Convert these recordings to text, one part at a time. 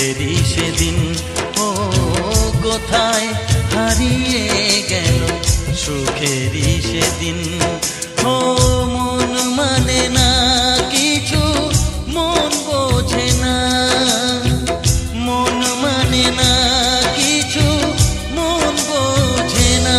সুখেরই সেদিন। ও কোথায় হারিয়ে গেল সুখেরই সেদিন। ও মন মানে না কিছু, মন বোঝে না, মন মানে না কিছু, মন বোঝে না।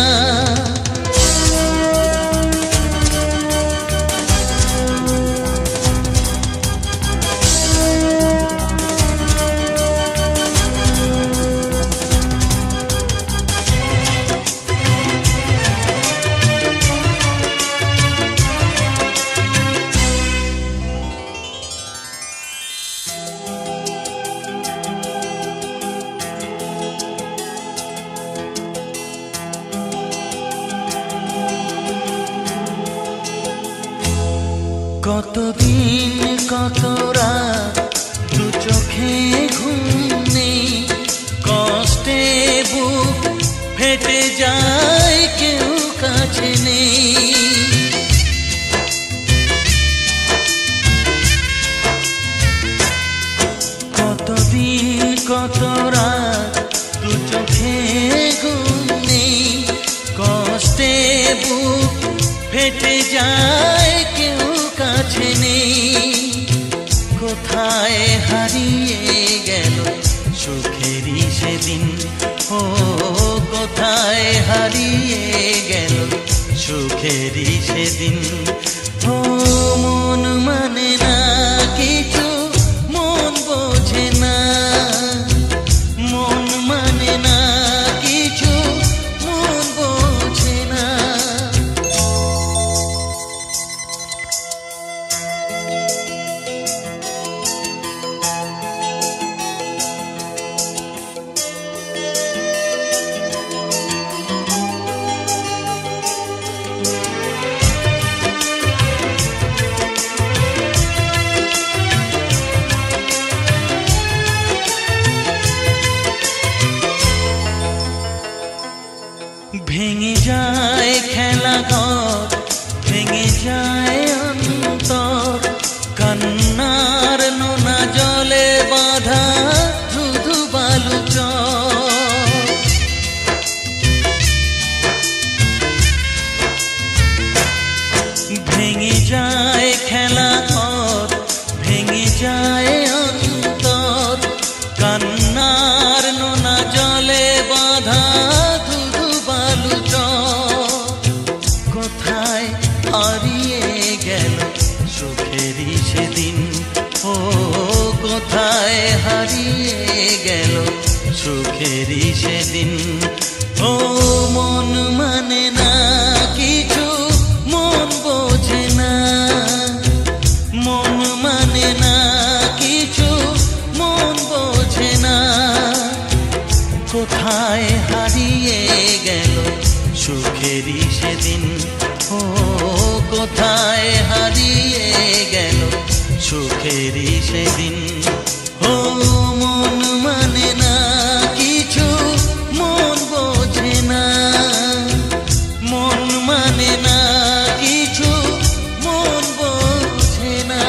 কতদিন কত রাত দু চোখে ঘুম নেই, কষ্টে বুক ফেটে যায় কেউ কাছে নেই। কতদিন কত রাত দু চোখে ঘুম নেই, কষ্টে বুক ফেটে যায় কেউ কাছে নেই। কোথায় হারিয়ে গেল সুখেরই সেদিন। ও কোথায় হারিয়ে গেল সুখেরই সেদিন। ও মন মানে না কিছু, মন বোঝে না, মন মানে না কিছু, মন বোঝে না। ভেঙে যায় খেলা ঘর, ভেঙে যায় অন্তর, কান্নার নোনা জলে বাঁধা ধুধু বালু চর। ভেঙে যায় খেলা ঘর, ভেঙে যায় অন্তর, কান্নার নোনা জলে বাঁধা হারিয়ে গেল সুখেরই সেদিন। ও কোথায় হারিয়ে গেল সুখেরই সেদিন। ও মন মানে না কিছু, মন বোঝে না, মন মানে না কিছু, মন বোঝে না। কোথায় হারিয়ে গেল সুখেরই সেদিন। ও কোথায় হারিয়ে গেল সুখেরই সেদিন। ও মন মানে না কিছু, মন বোঝে না, মন মানে না কিছু, মন বোঝে না।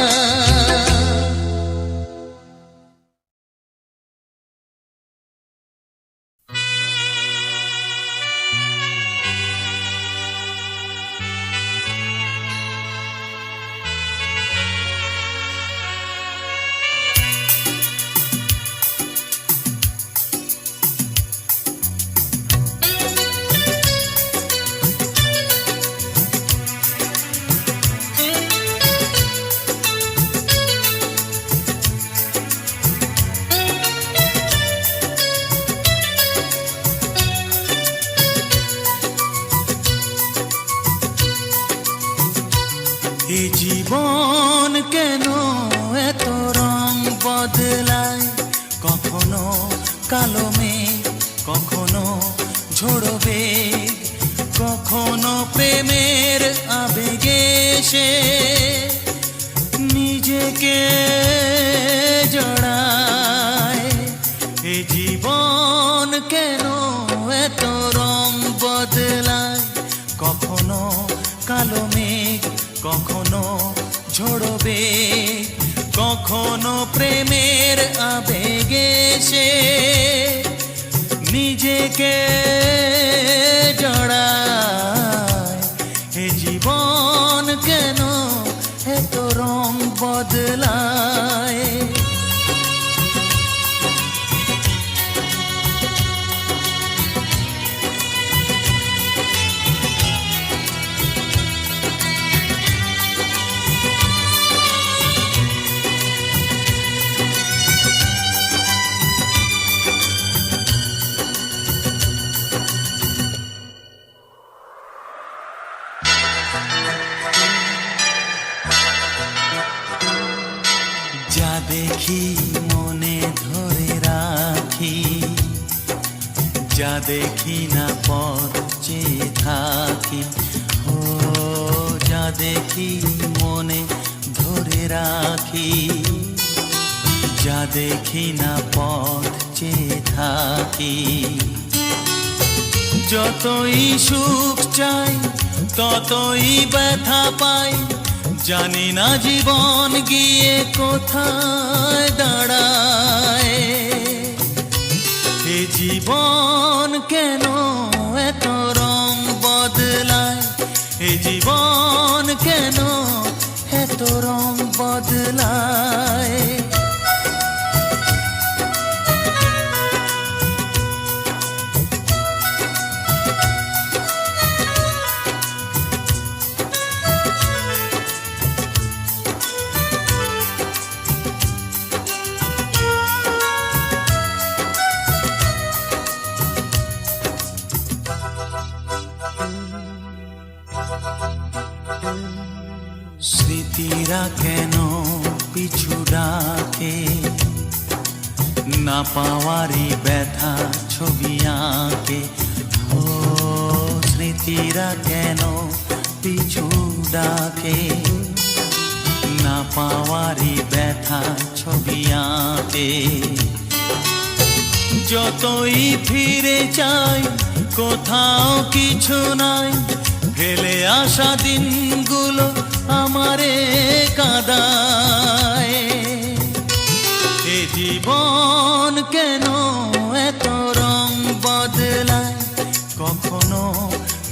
এই জীবন কেন এত রং বদলায়, কখনো কালো মেঘ, কখনো ঝোড়ো বেগ, কখনো প্রেমের আবেগে সে নিজেকে জড়ায়। এই জীবন কেন এত রং বদলায়, কখনো কালো মেঘ, কখনো ঝোড়ো বেগ, কখনো প্রেমের আবেগে সে নিজেকে জড়ায়। এ জীবন কেন এত রং বদলায়? যা দেখি মনে ধরে রাখি, যা দেখি না পথ চেয়ে থাকি। ও যা দেখি মনে ধরে রাখি, যা দেখি না পথ চেয়ে থাকি। যতই সুখ চাই ততই ব্যথা পাই, জানি না জীবন গিয়ে কোথায় দাঁড়ায়। এ জীবন কেন এত রং বদলায়? এ জীবন কেন এত রং বদলায়? স্মৃতিরা কেন পিছু ডাকে, না পাওয়ারই ব্যথা ছবি আঁকে। ও স্মৃতিরা কেন পিছু ডাকে, না পাওয়ারই ব্যথা ছবি আঁকে। যতই ফিরে চাই কোথাও কিছু নাই, ফেলে আসা দিনগুলো আমারে কাঁদায়। এ জীবন কেন এত রং বদলায়? কখনো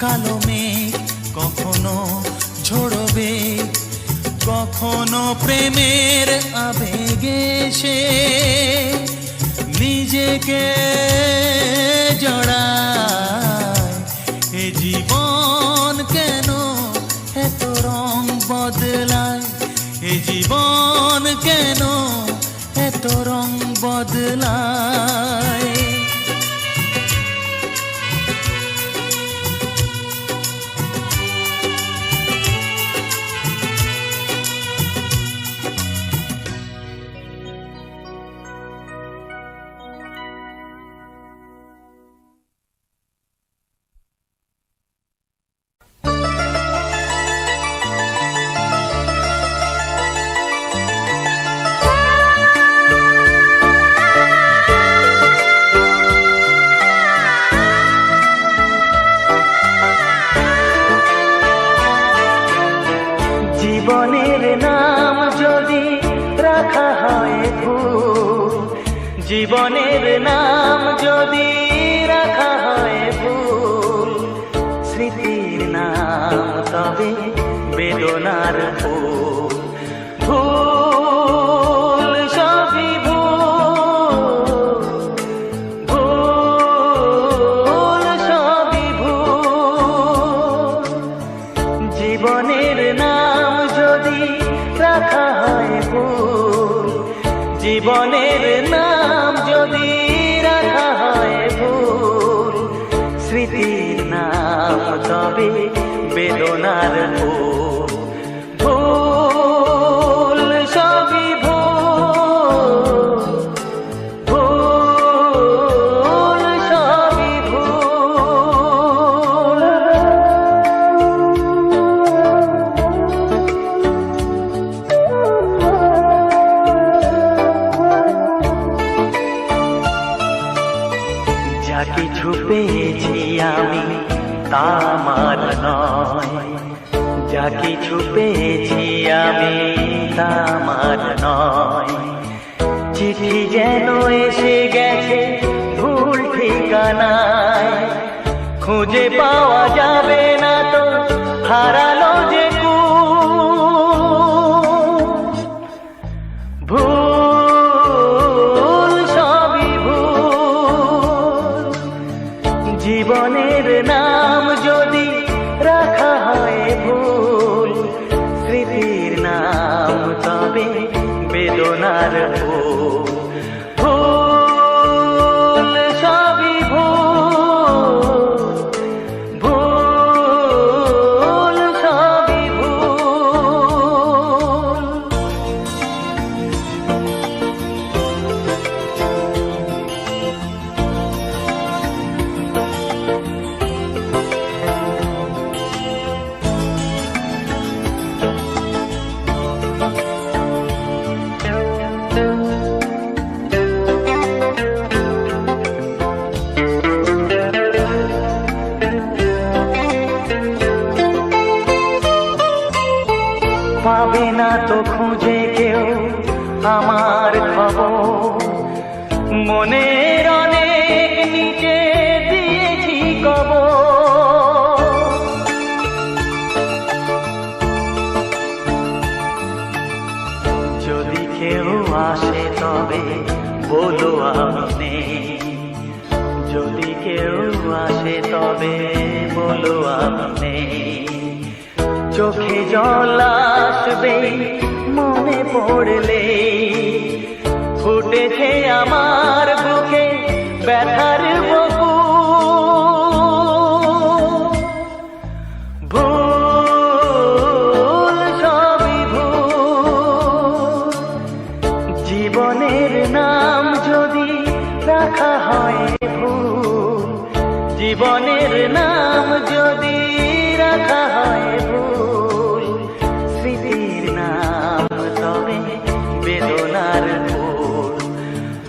কালো মেঘ, কখনো ঝড়বে, কখনো প্রেমের আবেগে সে নিজেকে জড়ায়। এ জীবন কেন এত রং বদলায়? এ জীবন কেন এত রং বদলায়? জীবনের নাম যদি রাখা হয় ভুল, জীবনের নাম যদি রাখা হয় ভুল, স্মৃতির নাম তবে বেদনার ফুল। ভুল সবই ভুল, ভুল সবই ভুল। জীবনের নাম যদি রাখা হয় ভুল, জীবনের নাম যদি রাখা হয় ভুল, স্মৃতির নাম তবে বেদনার ফুল। ভুল সবই ভুল, ভুল সবই ভুল। যা কিছু পেয়েছি আমি তা আমার নয়, যা যা কিছু পেয়েছি আমি তা আমার নয়, চিঠি যেন এসে গেছে ভুল ঠিকানায়, খুঁজে পাওয়া যাবে না তো হারালো যে ভুল সবই ভুল। জীবনের নাম যদি রাখা হয় ভুল, স্মৃতির নাম তবে বেদনার ভুল। ভুল সবই ভুল, ভুল সবই ভুল। পাবে না তো খুঁজে কেউ আমার খবর, মনের অনেক নিচে দিয়েছি কবর। যদি কেউ আসে তবে বলো আমি নেই, যদি কেউ আসে তবে বলো আমি নেই। চোখে জল আসবে মনে পড়লে, ফুটেছে আমার বুকে ব্যথার বকু। ভুল সবই ভুল, জীবনের নাম যদি রাখা হয় ভুল, জীবনের নাম যদি রাখা হয় ভুল, স্মৃতির নাম তবে বেদনার ভুল।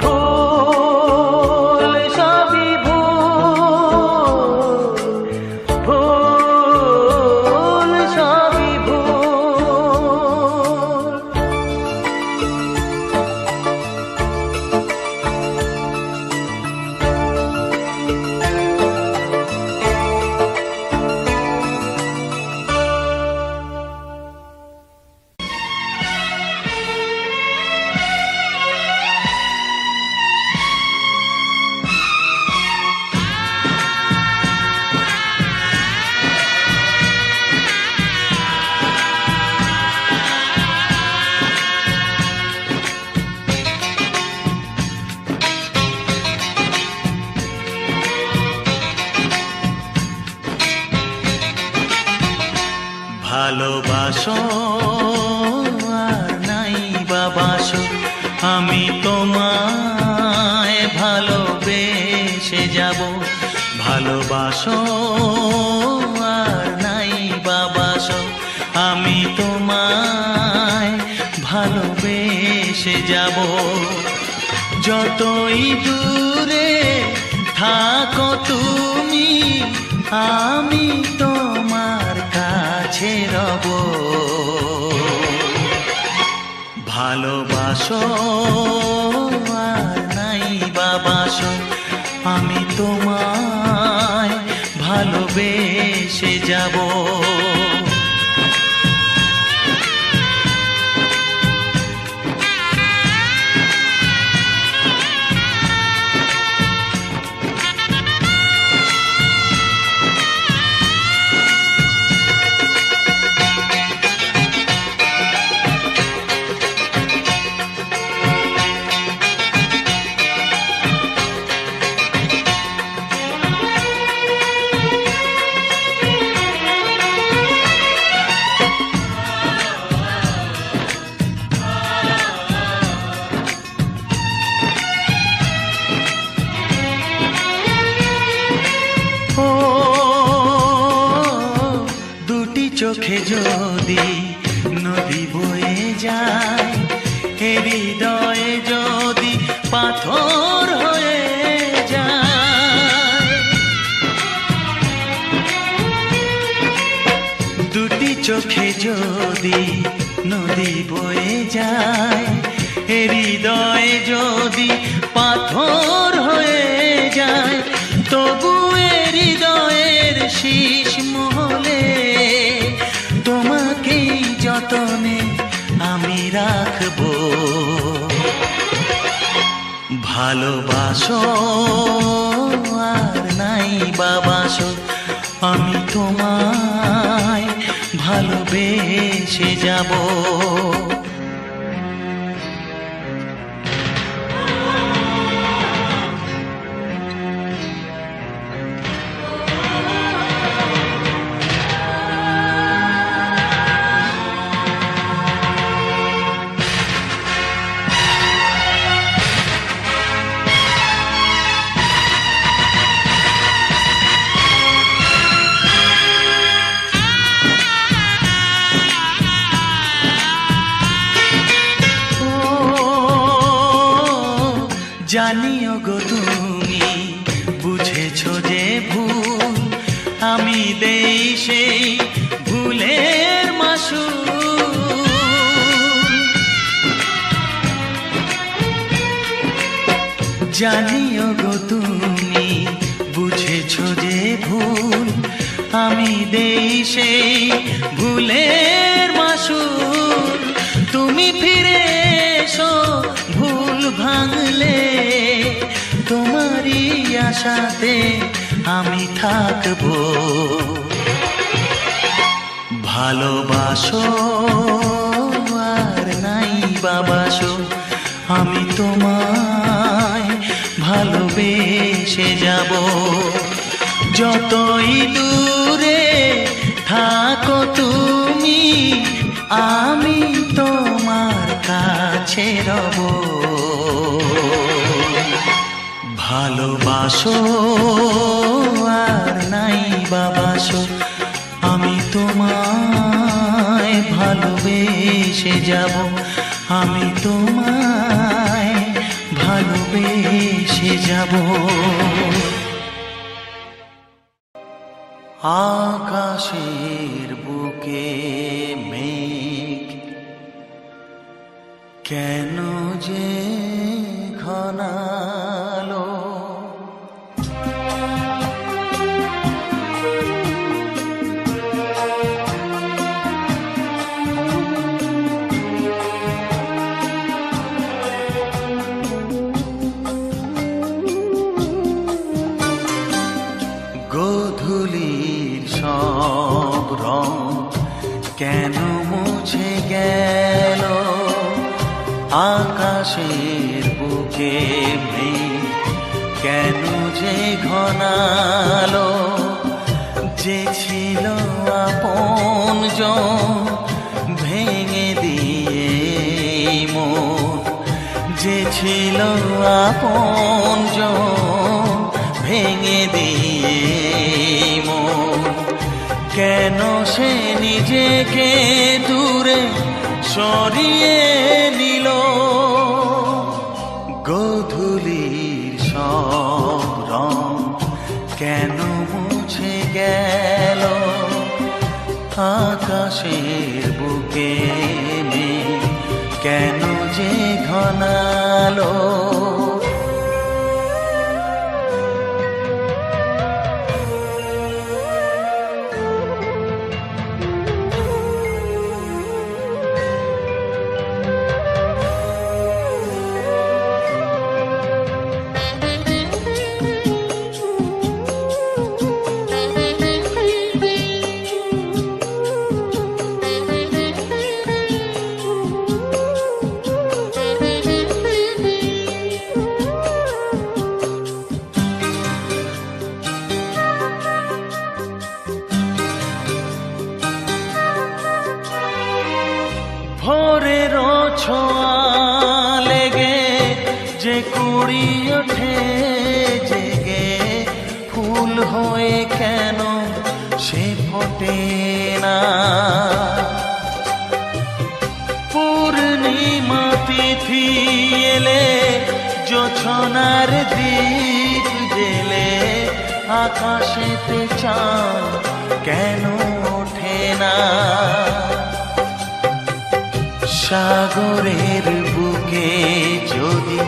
ভুল সবই ভুল, ভুল সবই ভুল। ভালোবাসো আর নাই বাবাসো, আমি তোমায় ভালোবেসে যাব। ভালোবাসো আর নাই বাবাসো, আমি তোমায় ভালোবেসে যাব। যতই দূরে থাকো তুমি, আমি তোমার কাছে রব। ভালোবাসো আর নাই বাবাসো, আমি তোমায় ভালোবেসে যাব। চোখে যদি নদী বয়ে যায়, হৃদয়ে যদি পাথর হয়ে যায়, দুটি চোখে যদি নদী বয়ে যায়, হৃদয়ে যদি পাথর হয়ে যায়, তবু হৃদয়ের শীষ মহলে তোমাকেই যতনে আমি রাখবো। ভালোবাসো আর নাই বাবাসো, আমি তোমায় ভালোবেসে যাব। জানিও গো তুমি বুঝেছো যে ভুল, আমি দেই সেই ভুলের মাসুল। জানিও গো তুমি বুঝেছো যে ভুল, আমি দেই সেই ভুলের মাসুল। তুমি ফিরে এসো ভুল ভাঙলে, তোমারই আশাতে আমি থাকবো। ভালোবাসো আর নাই বাবাসো, আমি তোমায় ভালোবেসে যাব। যতই দূরে থাকো তুমি, আমি তোমার কাছে রব। ভালোবাসো আর নাই বাবাসো, আমি তোমায় ভালোবেসে যাব। আমি তোমায় ভালোবেসে যাব। আকাশের বুকে মেঘ কেন যে ঘনালো, গোধূলির সব রং কেন মুছে গেল, আকাশের বুকে মেঘ কেন যে ঘনালো। যে ছিল আপনজন ভেঙে দিয়ে মন, যে ছিল আপনজন ভেঙে দিয়ে মন, কেন সে নিজেকে দূরে সরিয়ে নিল। গোধূলির সব রং কেন মুছে গেল, আকাশের বুকে মেঘ কেন যে ঘনালো। ভোরের ছোঁয়া লেগে যে কুড়ি ওঠে জেগে, ফুল হয়ে কেন সে ফোটে না। পূর্ণিমা তিথি এলে জোছনার দীপ জেলে, আকাশেতে চাঁদ কেন ওঠে না। সাগরের বুকে যদি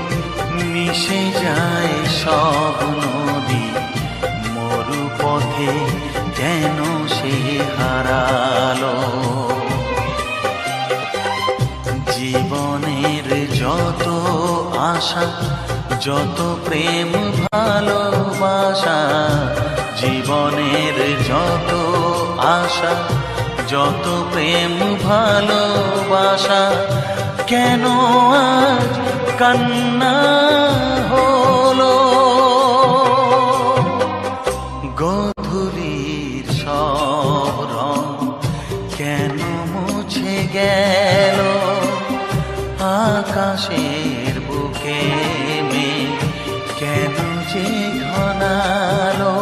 মিশে যায় সব নদী, মরু পথে কেন সে হারালো? জীবনের যত আশা, যত প্রেম ভালোবাসা, জীবনের যত আশা, যত প্রেম ভালোবাসা, কেন আজ কান্না হলো? গোধূলির সব রং কেন মুছে গেল? আকাশের বুকে মেঘ কেন যে ঘনালো?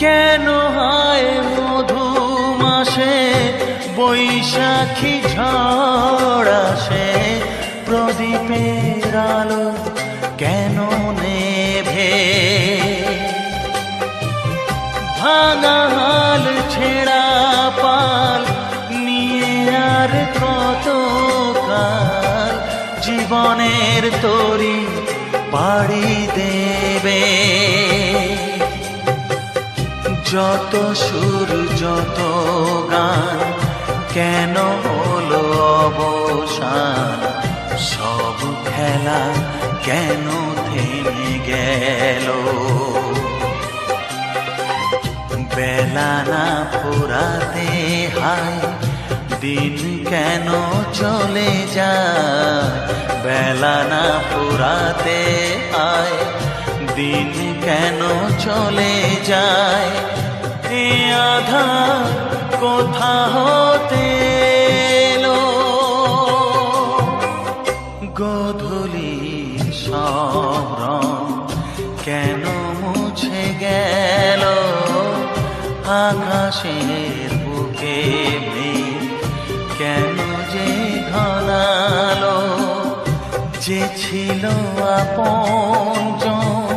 কেন হয় মধুমাসে বৈশাখী ঝড় আসে? প্রদীপের আলো কেন নেভে? ভাঙা হাল ছেঁড়া পাল নিয়ে আর কত কাল জীবনের তরি পাড়ি দেবে? যত সুর যত গান কেন হলো অবসান? সব খেলা কেন থেমে গেল? বেলা না ফুরাতে হায় দিন কেন চলে যায়? বেলা না ফুরাতে হায় দিন কেন চলে যায়? এ আধার কোথা হতে এলো? গোধূলির সব রং কেন মুছে গেল? আকাশের বুকে মেঘ কেন যে ঘনালো? যে ছিল আপনজন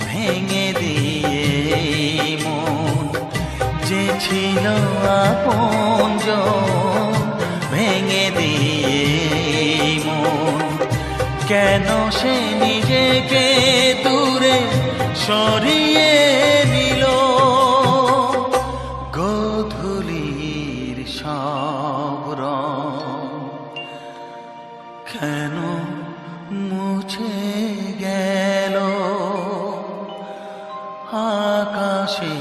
ভেঙে দিয়ে মন, যে ছিল আপনজন ভেঙে দিয়ে মন, কেন সে নিজেকে দূরে সরিয়ে নিল? গোধূলির সব রং কেন মুছে গেল? আকাশে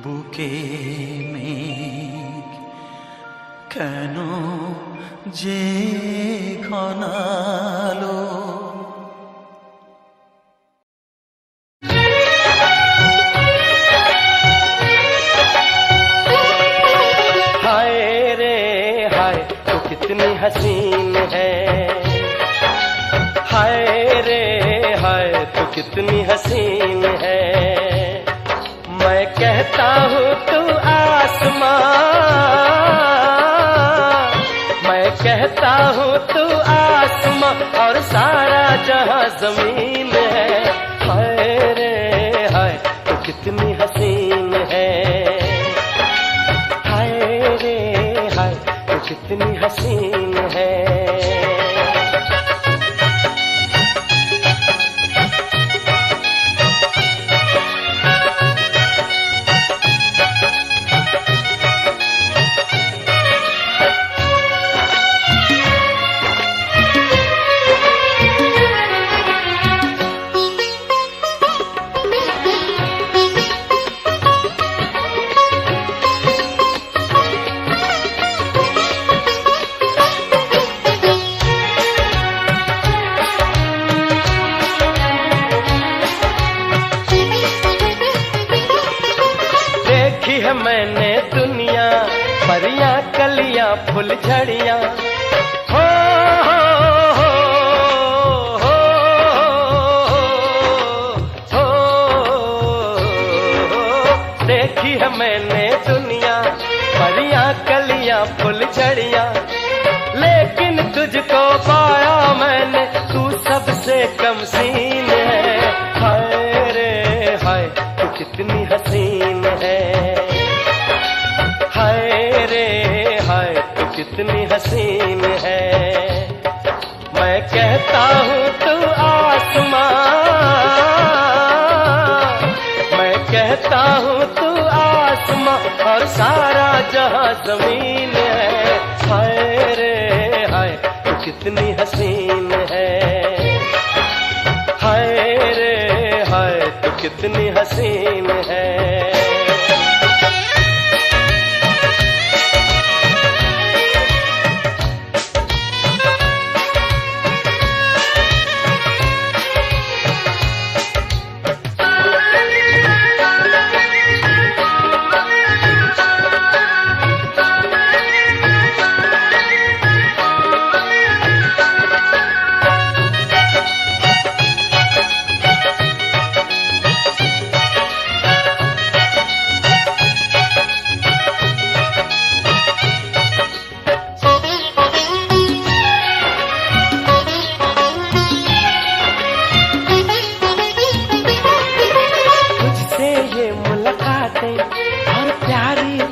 বুকে মেঘ কেন যে ঘনালো? हाय रे हाय तो कितनी हसीन है, हाय रे हाय तो कितनी हसीन है। मैं कहता हूँ तू आसमां, मैं कहता हूँ तू आसमां और सारा जहां जमीन है। हाय रे हाय तो कितनी हसीन है, हाय रे हाय तो कितनी हसीन है। फुलझड़ियां। हो देखी है मैंने दुनिया, परियां कलियां फुलझड़ियां, लेकिन तुझको पाया मैंने, तू सबसे कम सीन है। हाय रे हाय तू कितनी हसीन है, हाय रे हाय तू कितनी हसीन है। मैं कहता हूँ तू आसमां, मैं कहता हूँ तू आसमां, और सारा जहां जमीन है। हाय रे हाय तू कितनी हसीन है, हाय रे हाय तू कितनी हसीन है।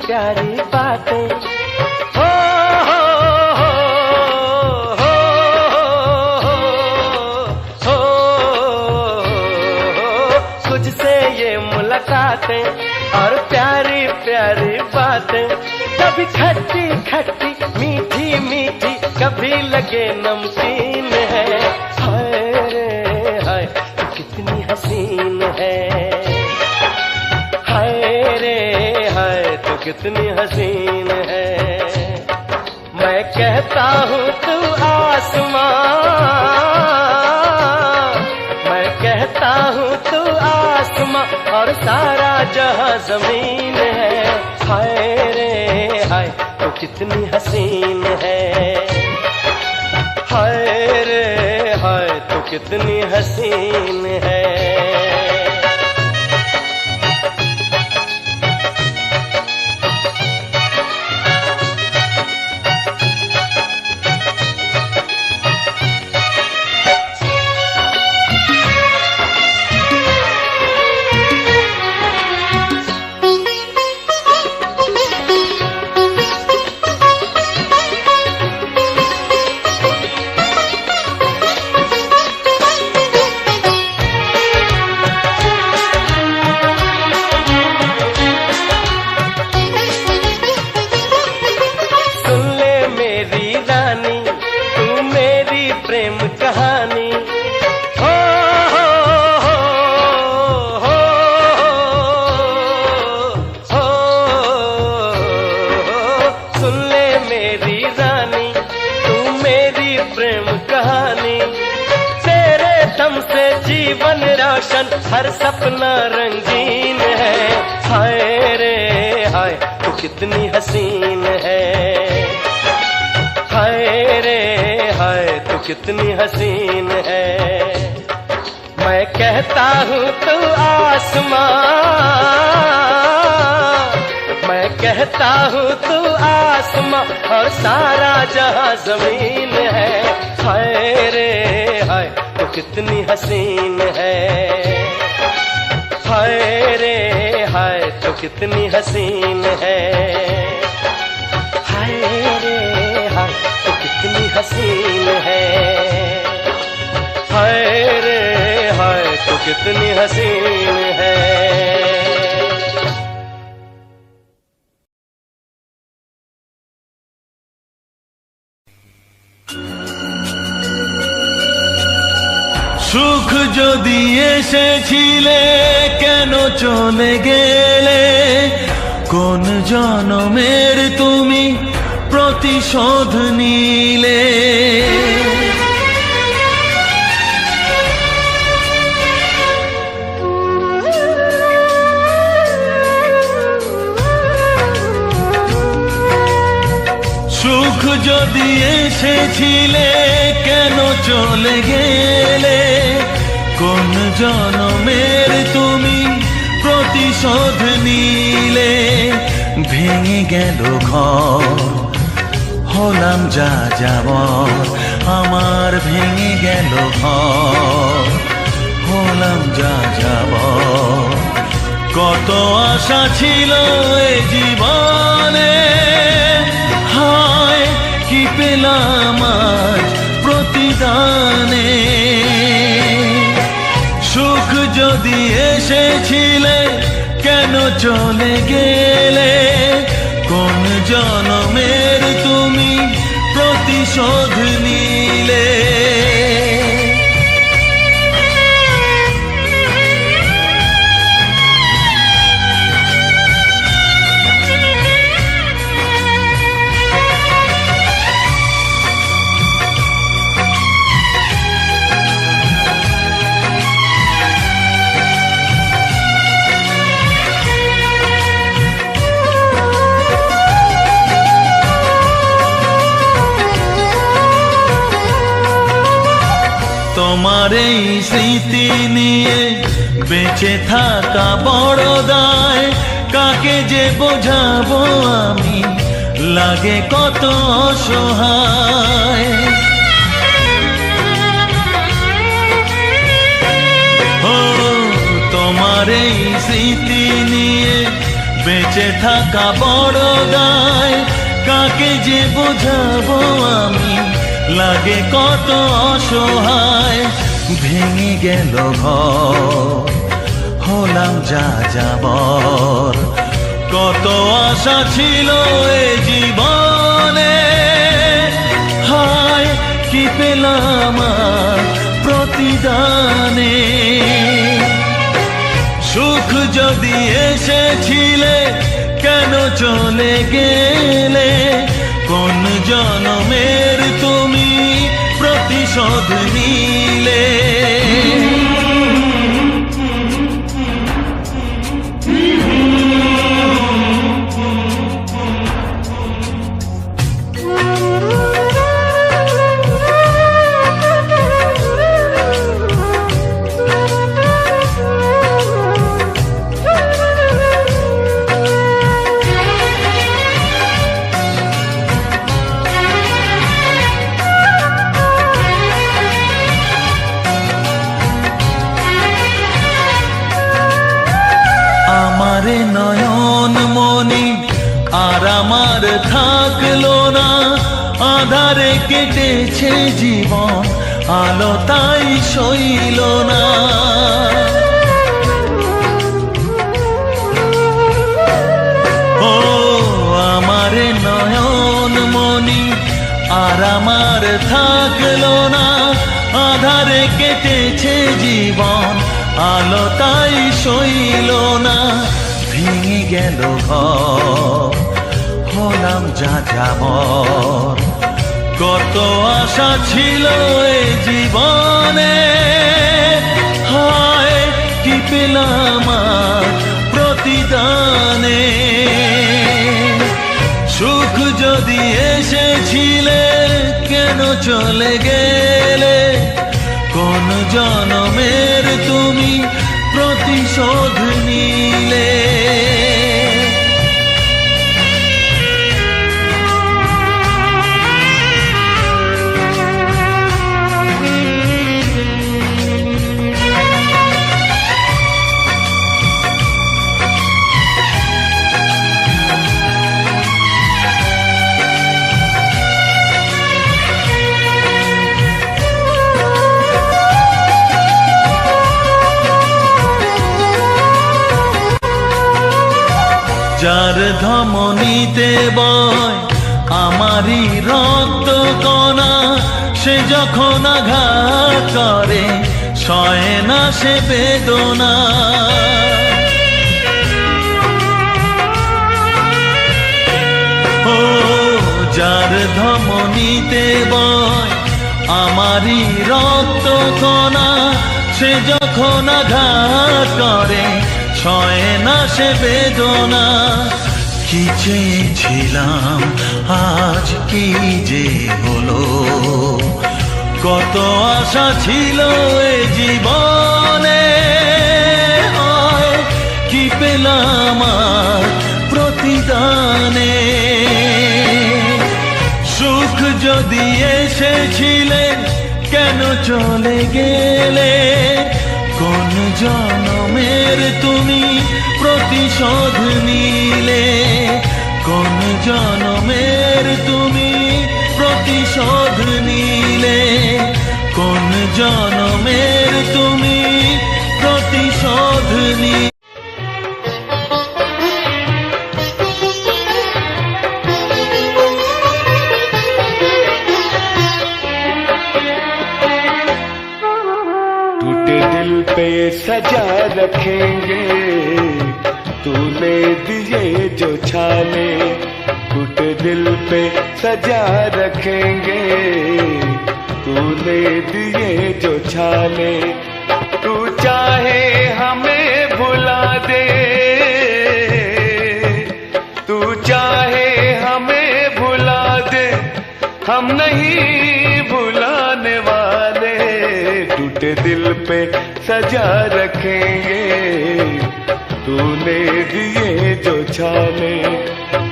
प्यारी बातें हो, तुझसे ये मुलाकातें और प्यारी प्यारी बातें, कभी खट्टी खट्टी मीठी मीठी, कभी लगे नमकीन है। हाय रे हाय तू कितनी हसीन है, हाय रे हाय तू कितनी हसीन है। मैं कहता हूँ तू आसमां, मैं कहता हूँ तू आसमां, और सारा जहां जमीन है। हाय रे हाय तू कितनी हसीन है, हाय रे हाय तू कितनी हसीन है। प्रेम कहानी हो, सुन ले मेरी रानी, तू मेरी प्रेम कहानी। तेरे दम से जीवन रोशन, हर सपना रंगीन है। हाय रे हाय तू कितनी हसीन है, हाय रे हाय तू कितनी हसीन है। मैं कहता हूँ तू आसमां, मैं कहता हूँ तू आसमां, और सारा जहां जमीन है। हाय रे हाय तू कितनी हसीन है, हाय रे हाय तू कितनी हसीन है। हाय रे हाय तू कितनी हसीन है, हाय रे हाय तू कितनी हसीन है। সুখ যদি এসেছিলে কেন চলে গেলে, কোন জনমের তুমি প্রতিশোধ নিলে। সুখ যদি এসেছিলে কেন চলে গেলে, কোন জনমের তুমি প্রতিশোধ নিলে। ভেঙে গেল ঘর, হলাম যা যাবর, আমার ভেঙে গেল ঘর, হলাম যা যাবর। কত আশা ছিল এ জীবনে, হায় কি পেলাম আজ প্রতিদানে। সুখ যদি এসেছিলে কেন চলে গেলে, কোন জনমের তুমি প্রতিশোধ নিলে। তোমার এই স্মৃতি নিয়ে বেঁচে থাকা বড় দায়, কাকে যে বোঝাবো আমি, লাগে কত অসহায়। ও তোমার এই স্মৃতি নিয়ে বেঁচে থাকা বড় দায়, কাকে যে বোঝাবো আমি, লাগে কত অসহায়। ভেঙে গেল ঘর, হলাম যা যাবর, কত আশা ছিল এ জীবনে, হায় কি পেলাম আজ প্রতিদানে। সুখ যদি এসেছিলে কেন চলে গেলে, কোন জনমের তুমি প্রতিশোধ নিলে। আমারে নয়ন মনি আর আমার থাকলো না, আধারে কেটেছে জীবন, আলো তাই সইল না। ও আমারে নয়ন মনি আর আমার থাকলো না, আধারে কেটেছে জীবন, আলো তাই সইল না। ভেঙে গেল ঘর, হলাম যা যাবর, কত আশা ছিল এ জীবনে, হায় কি পেলাম আজ প্রতিদানে। সুখ যদি এসেছিলে কেন চলে গেলে, কোন জনমের তুমি প্রতিশোধ নিলে। যার ধমনীতে বয় আমারই রক্ত কণা, সে যখন আঘাত করে সয় না সে বেদনা। ও যার ধমনীতে বয় আমারই রক্ত কণা, সে যখন আঘাত করে সয় না সে বেদনা। কি চেয়েছিলাম আজ কি যে হলো, কত আশা ছিল এ জীবনে, কি পেলাম আর প্রতিদানে। সুখ যদি এসেছিলে কেন চলে গেলে, কোন জনমের তুমি প্রতিশোধ নিলে, কোন জনমের তুমি প্রতিশোধ নিলে, কোন জনমের তুমি প্রতিশোধ নিলে। टूटे दिल पे सजा रखेंगे तूने दिए जो छाले, टूटे दिल पे सजा रखेंगे तूने दिए जो छाले। तू चाहे हमें भुला दे, तू चाहे हमें भुला दे, हम नहीं भुलाने वाले। टूटे दिल पे सजा रखेंगे तूने दिए जो छाले,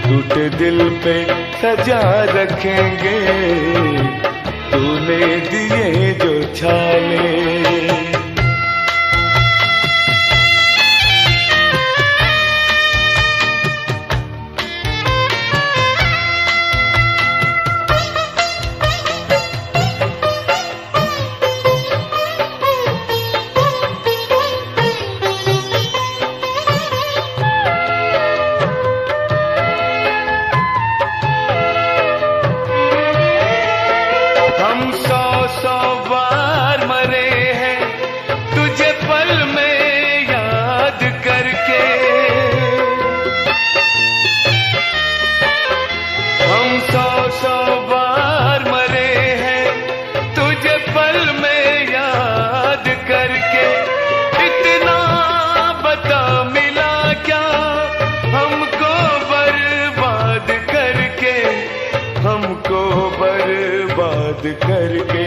टूटे दिल पे सजा रखेंगे तूने दिए जो छाले। करके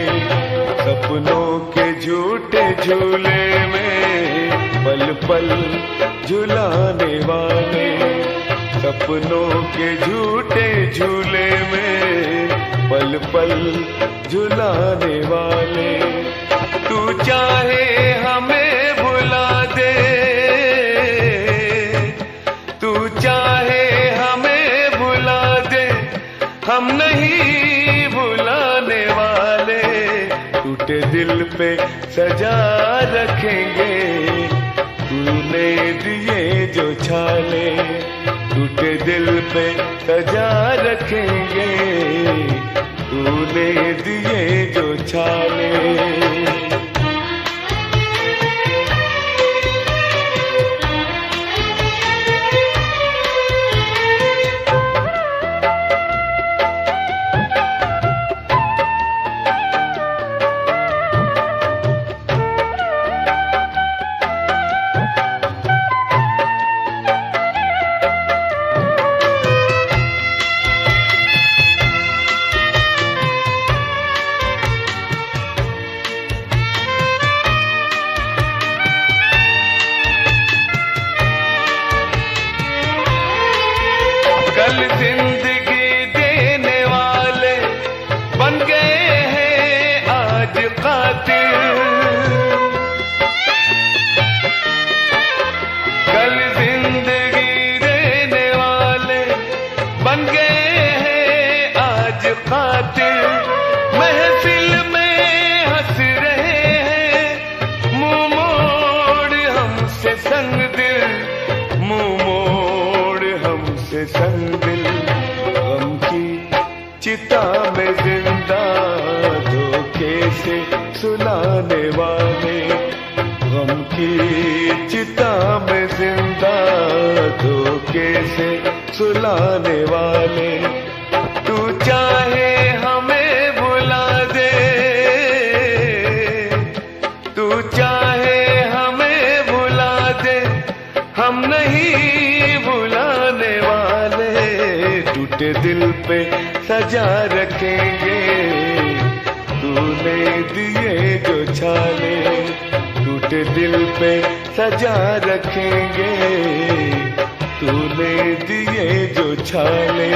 सपनों के झूठे झूले में पल पल झुलाने वाले, सपनों के झूठे झूले में पल पल झुलाने वाले। तू चाहे हमें भुला दे, तू चाहे हमें भुला दे, हम नहीं भुलाने वाले। टूटे दिल पे सजा रखेंगे तूने दिए जो छाले, टूटे दिल पे सजा रखेंगे तूने दिए जो छाले। कल जिंदगी देने वाले बन गए हैं आज कातिल, कल जिंदगी देने वाले बन गए हैं आज कातिल। महफिल में हंस रहे हैं मुंह मोड़ हमसे संग दिल, मुंह मोड़ हमसे संग दिल। गम की चिता में जिंदा धोखे से सुलाने वाले, गम की चिता में जिंदा धोखे से सुलाने वाले। तू चाहे हमें भुला दे, तू चाहे हमें भुला दे, हम नहीं भुलाने वाले। सजा रखेंगे। तूने दिए जो छाले टूटे दिल पे सजा रखेंगे। तूने दिए जो छाले।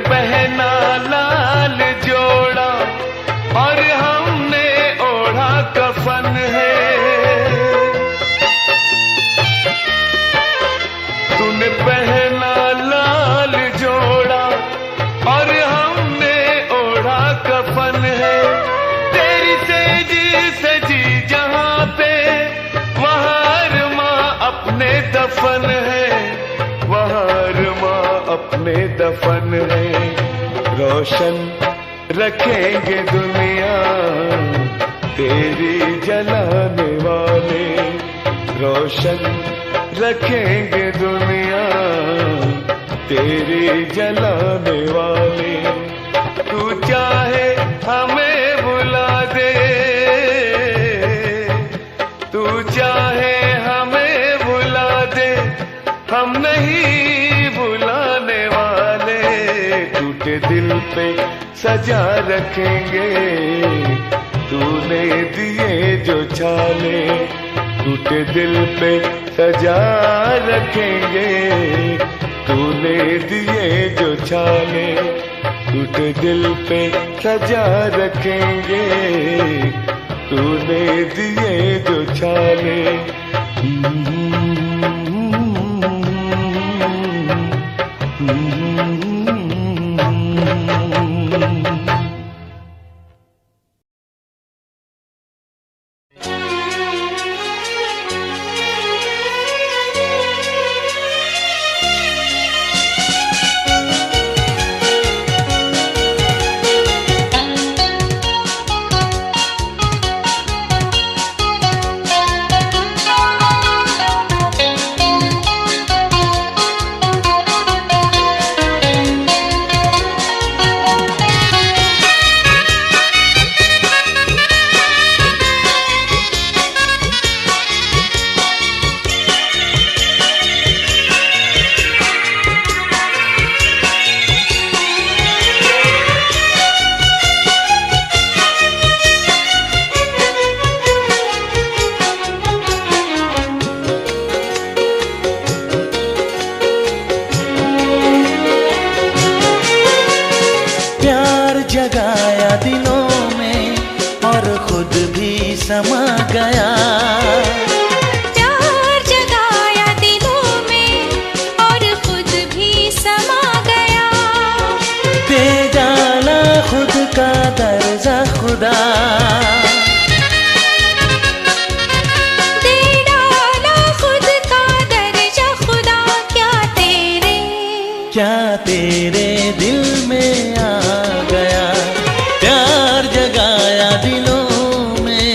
पहना लाल जोड़ा और हमने ओढ़ा कफन है। तूने पहना लाल जोड़ा और हमने ओढ़ा कफन है। तेरी सेज सजी जहां पे वहां माँ अपने दफन है। वहां माँ अपने दफन है। रोशन रखेंगे दुनिया तेरी जलाने वाले। रोशन रखेंगे दुनिया तेरी जलाने वाले। तू चाहे हमें बुला दे। तू चाहे हमें बुला दे। हम नहीं बुलाने वाले। टूटे दिल पे सजा रखेंगे। तूने दिए जो छाले टूटे दिल पे सजा रखेंगे। तूने दिए जो छाले टूटे दिल पे सजा रखेंगे। तूने दिए जो छाले। जगाया दिलों में और खुद भी समा गया। प्यार जगाया दिलों में और खुद भी समा गया। दे डाला खुद का दर्जा खुदा। दे डाला खुद का दर्जा खुदा। क्या तेरे दिल में आ गया। प्यार जगाया दिलों में।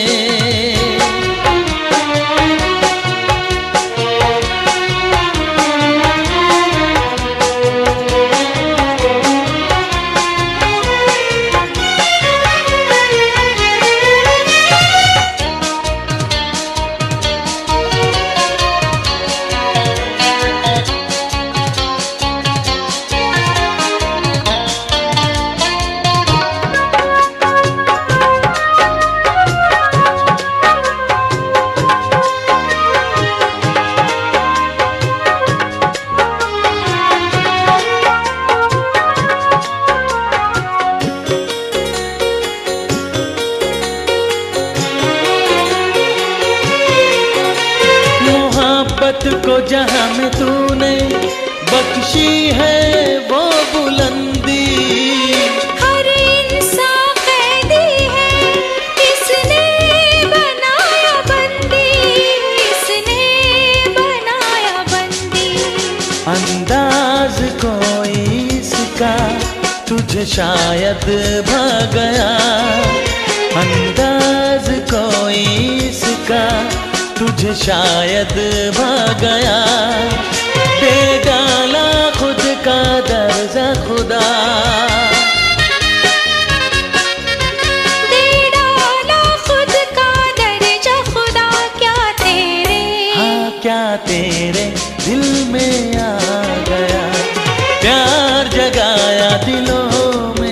मोहब्बत को जहां में तूने बख्शी है वो बुलंदी। हर इंसान कैदी है इसने बनाया बंदी। इसने बनाया बंदी। अंदाज कोई इसका तुझे शायद भा गया। का तुझे शायद भा गया, दे डाला खुद का दर्जा खुदा। दे डाला खुद का दर्जा खुदा, क्या तेरे, हाँ क्या तेरे दिल में आ गया, प्यार जगाया दिलों में।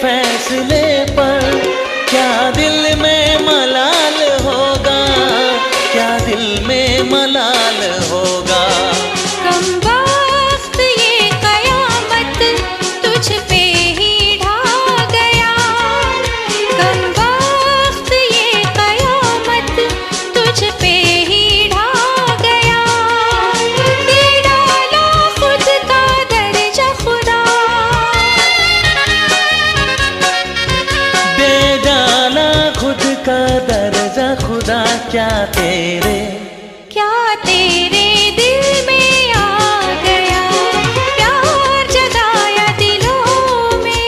फैसले पर क्या दिल में मलाल होगा, क्या दिल में मलाल होगा। कम वक्त ये कयामत तुझ पे ही ढा गया, कम वक्त ये कयामत तुझ पे ही ढा गया, दे डाला खुद का दर्जा खुदा। खुद का दर्जा खुदा, क्या तेरे दिल में आ गया, प्यार जगाया दिलों में।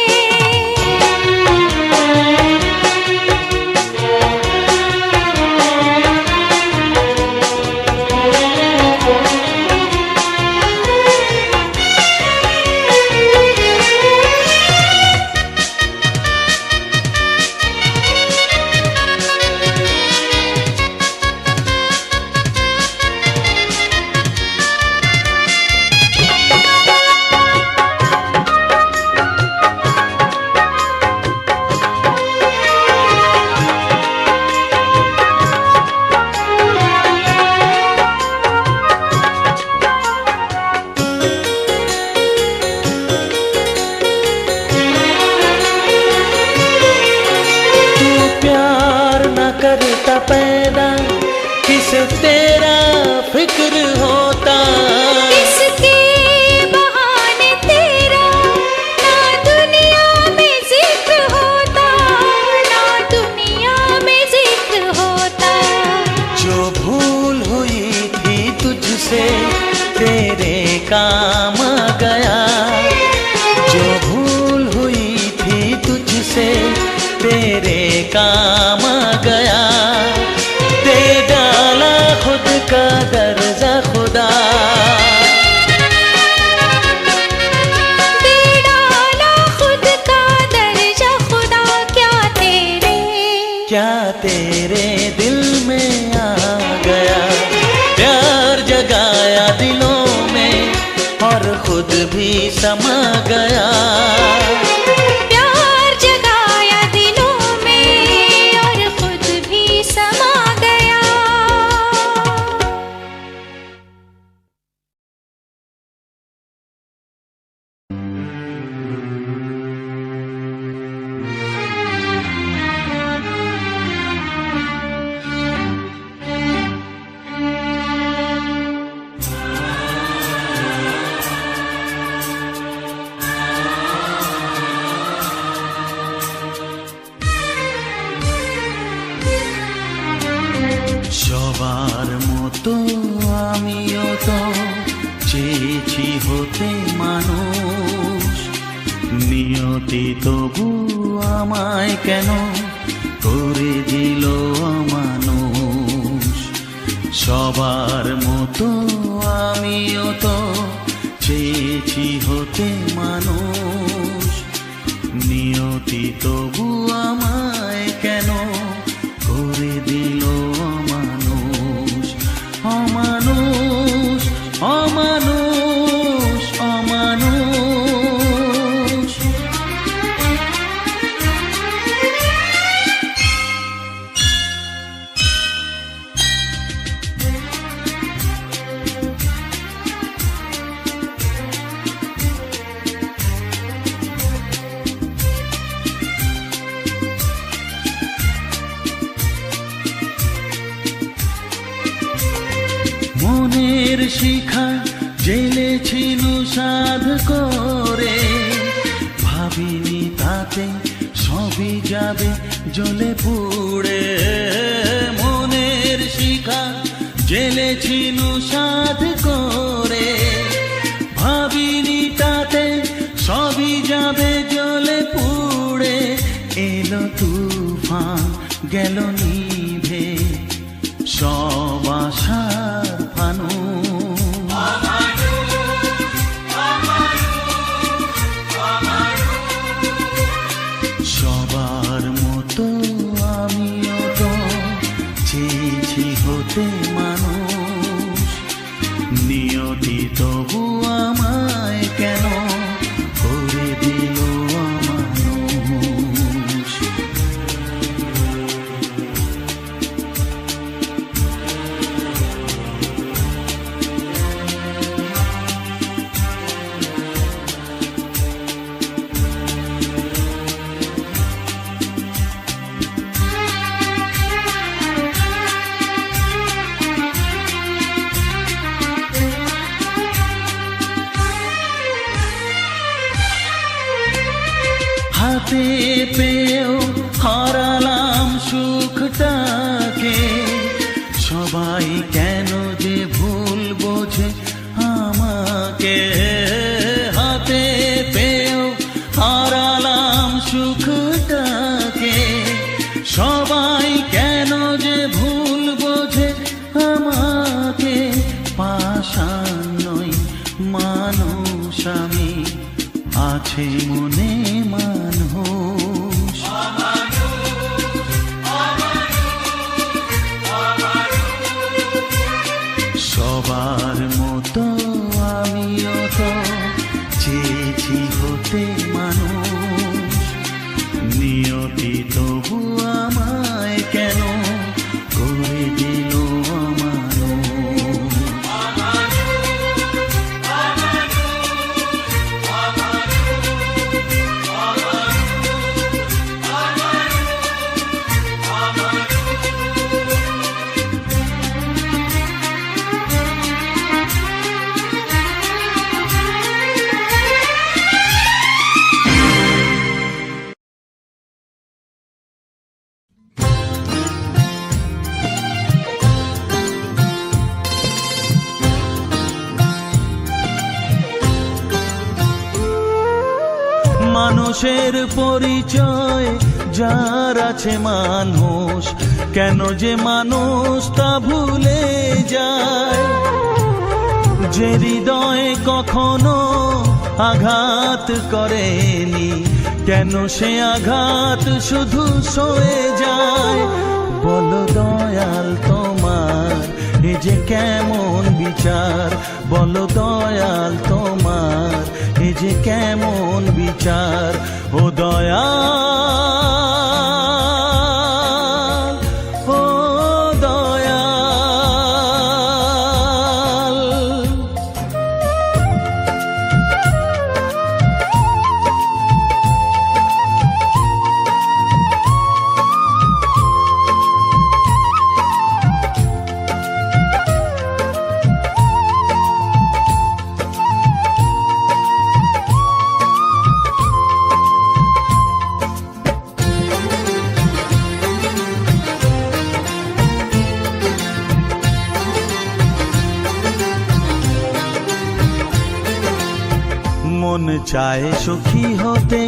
करता पैदा किसे तेरा फिक्र होता, किसके बहाने तेरा ना दुनिया में जिक्र होता, ना दुनिया में जिक्र होता। जो भूल हुई थी तुझसे तेरे काम आ गया, जो भूल हुई थी तुझसे तेरे काम आ गया, दे डाला खुद का दर्जा खुदा। दे डाला खुद का दर्जा खुदा, क्या तेरे दिल में आ गया, प्यार जगाया दिलों में और खुद भी समा गया। সবার মতো আমিও তো চেয়েছি হতে মানুষ, নিয়তি তবু আমায় কেন করে দিল অমানুষ। সবার মতো আমিও তো চেয়েছি হতে মানুষ, নিয়তি তবু আমায় কেন করে দিল অমানুষ, অমানুষ, অমানুষ, অমানুষ। মনের শিখা জেলেছিল সাধ করে, ভাবিনি তাতে সবই যাবে জ্বলে পুড়ে। মনের শিখা জেলেছিল সাধ করে, ভাবিনি তাতে সবই যাবে জ্বলে পুড়ে। এলো তুফান গেল নিভে সব আশার ফানুষ, সবার মতো আমিও তো চেয়েছি হতে মানুষ। নিয়তি তবু আমায় কেন করে দিল অমানুষ। হাতে পেয়েও হারালাম সুখটাকে, সবাই কেন যে ভুল বোঝে আমাকে। হাতে পেয়েও হারালাম সুখটাকে, সবাই কেন যে ভুল বোঝে আমাকে। পাষাণ নই মানুষ আমি, আছে মনে মানুষ। সবার মতো আমিও তো চেয়েছি হতে মানুষ। নিয়তি তবু আমায় কেন করে দিল অমানুষ। মানুষের পরিচয় যার আছে মানুষ, কেন যে মানুষ তা ভুলে যায়। যে হৃদয়ে কখনো আঘাত করেনি, কেন সে আঘাত শুধু সয়ে যায়। বলো দয়াল তোমার এ যে কেমন বিচার, বলো দয়াল তোমার এ যে কেমন বিচার। ও দয়াল, ও দয়াল। মন চায় সুখী হতে,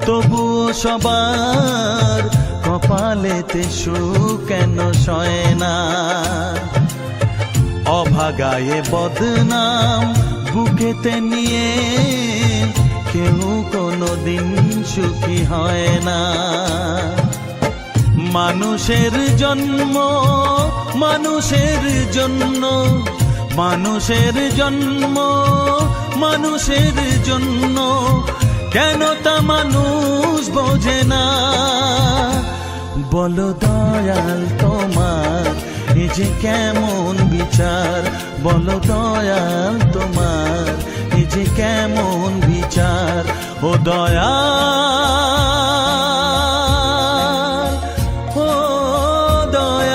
তবুও সবার কপালেতে সুখ কেন সয় না। অভাগায়ে বদনাম বুকেতে নিয়ে কেউ কোনোদিন সুখী হয় না। মানুষের জন্ম মানুষের জন্য, মানুষের জন্ম মানুষের জন্য, কেন তা মানুষ বোঝে না। বলো দয়াল তোমার এ যে কেমন বিচার, বলো দয়াল তোমার এ যে কেমন বিচার। ও দয়াল, ও দয়াল।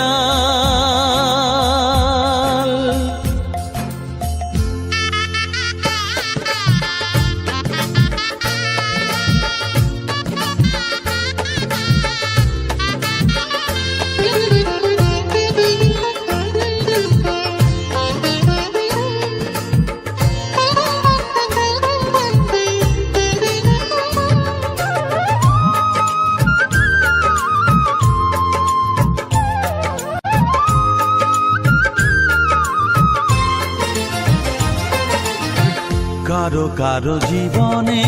কারো কারো জীবনে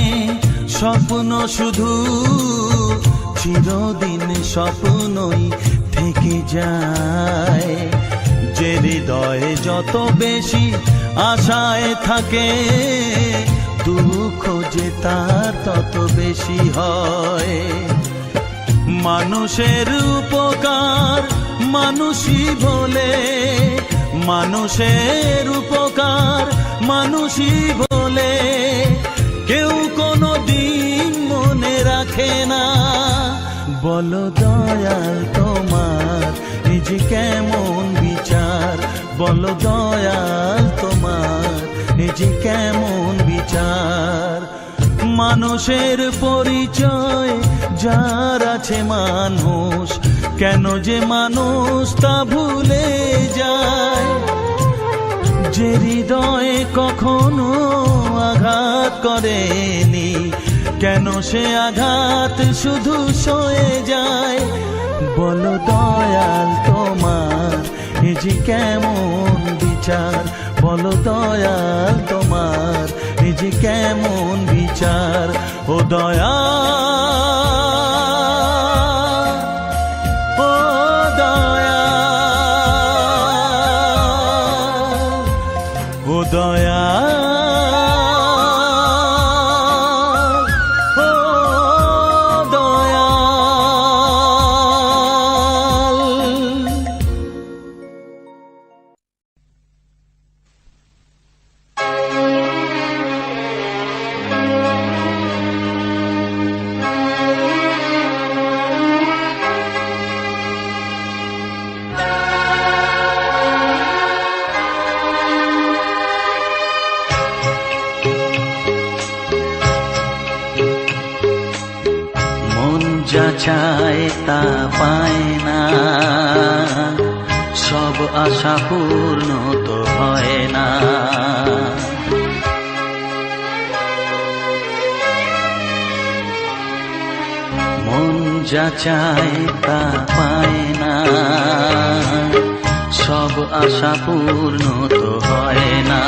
স্বপ্ন শুধু চিরদিন স্বপ্নই থেকে যায়। যে হৃদয়ে যত বেশি আশায় থাকে, দুঃখ যে তার তত বেশি হয়। মানুষের উপকার মানুষই বলে, মানুষের উপকার মানুষই বলে, কেউ কোনো দিন মনে রাখে না। বলো দয়াল তোমার এই যে কেমন বিচার, বলো দয়াল তোমার এই যে কেমন বিচার। মানুষের পরিচয় যার আছে মানুষ, কেন যে মানুষ তা ভুলে যায়। যে হৃদয়ে কখনো আঘাত করেনি, কেন সে আঘাত শুধু সয়ে যায়। বলো দয়াল তোমার এ যে কেমন বিচার, বলো দয়াল তোমার এ যে কেমন বিচার। ও দয়াল, ও দয়াল, ও দয়াল, ও দয়াল। যা চায় তা পায় না, সব আশা পূর্ণ তো হয় না। মন যা চায় তা পায় না, সব আশা পূর্ণ তো হয় না।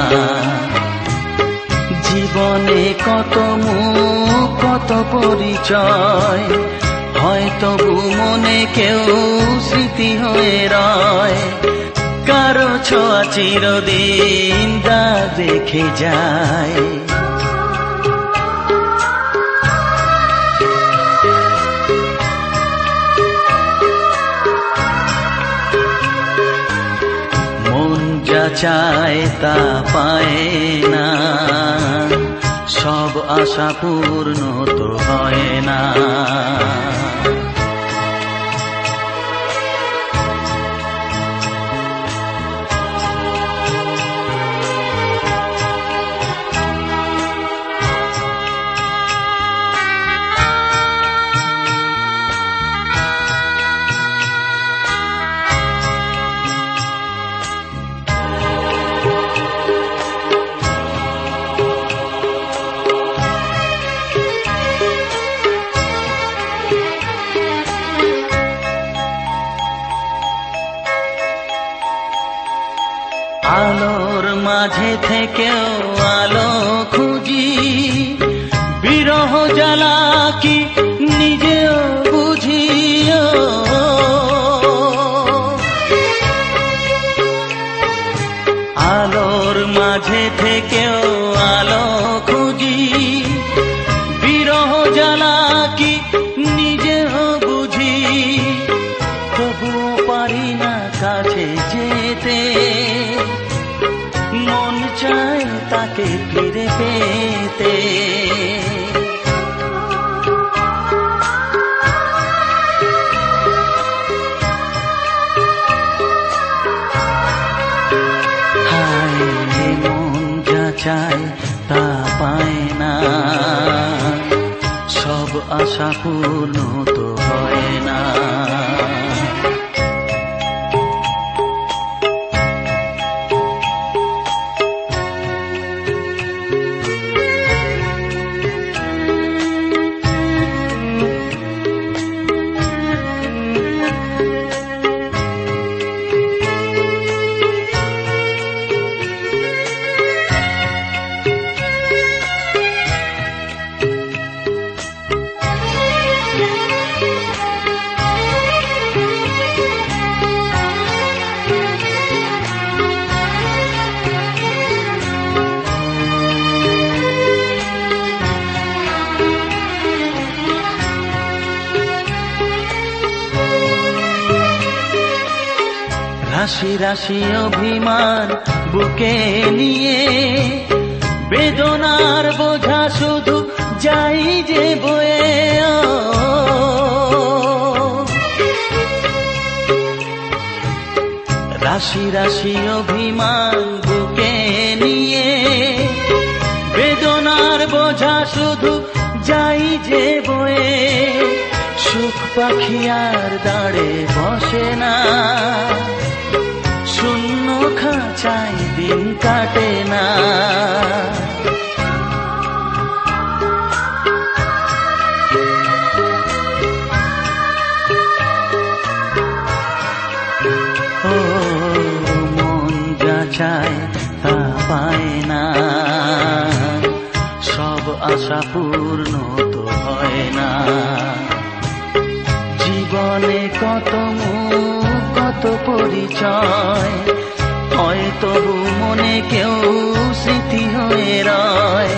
জীবনে কত মুখ কত পরিচয়, হয়তো মনে কেউ স্মৃতি হয়ে রয়। কারো ছোঁয়া চিরদিন দাগ রেখে যায়। মন যা চায় তা পায় না, সব আশা পূর্ণ তো হয় না। আলোর মাঝে থেকেও আলো খুঁজি, জ্বালা কি নিজেও বুঝিও, আলোর মাঝে থেকেও আলো খুঁজি, বিরহ জ্বালা কি নিজেও বুঝি, তবুও পারি না কাছে যেতে, মন চায় তাকে ফিরে পেতে। হায় মন যা চায় তা পায় না, সব আশা পূর্ণ তো হয় না। রাশি রাশি অভিমান বুকে নিয়ে, বেদনার বোঝা শুধু যাই যে বয়ে, রাশি রাশি অভিমান বুকে নিয়ে, বেদনার বোঝা শুধু যাই যে বয়ে, সুখ পাখি আর দাঁড়ে বসে না, শূন্য খাঁচায় দিন কাটে না। ও মন যা চায় তা পায় না, সব আশা পূর্ণ তো হয় না। জীবনে কত মুখ কত পরিচয়, হয় তবু মনে কেউ স্মৃতি হয়ে রয়,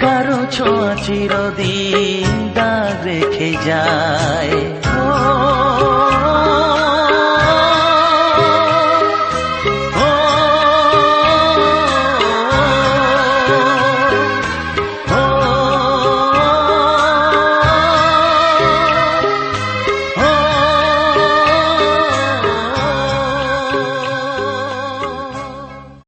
কারো ছোঁয়া চিরদিন দাগ রেখে যায়।